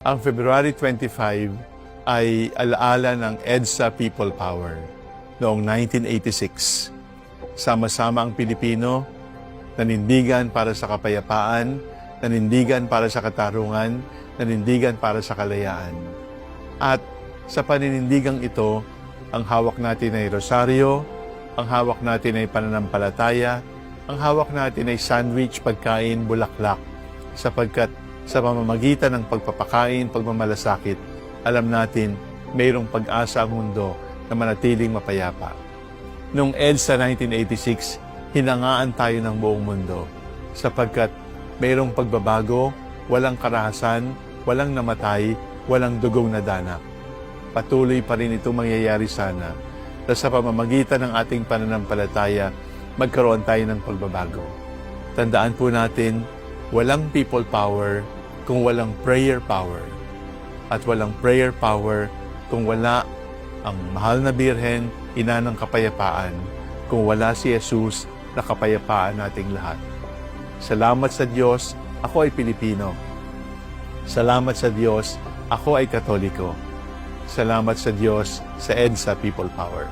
Ang February 25 ay alaala ng EDSA People Power noong 1986. Sama-sama ang Pilipino, nanindigan para sa kapayapaan, nanindigan para sa katarungan, nanindigan para sa kalayaan. At sa paninindigang ito, ang hawak natin ay rosaryo, ang hawak natin ay pananampalataya, ang hawak natin ay sandwich, pagkain, bulaklak, sapagkat sa pamamagitan ng pagpapakain, pagmamalasakit, alam natin mayroong pag-asa ang mundo na manatiling mapayapa. Noong EDSA 1986, hinangaan tayo ng buong mundo sapagkat mayroong pagbabago, walang karahasan, walang namatay, walang dugong nadana. Patuloy pa rin ito mangyayari sana na sa pamamagitan ng ating pananampalataya, magkaroon tayo ng pagbabago. Tandaan po natin, walang people power kung walang prayer power. At walang prayer power kung wala ang mahal na Birhen, ina ng kapayapaan, kung wala si Jesus na kapayapaan nating lahat. Salamat sa Diyos, ako ay Pilipino. Salamat sa Diyos, ako ay Katoliko. Salamat sa Diyos sa EDSA People Power.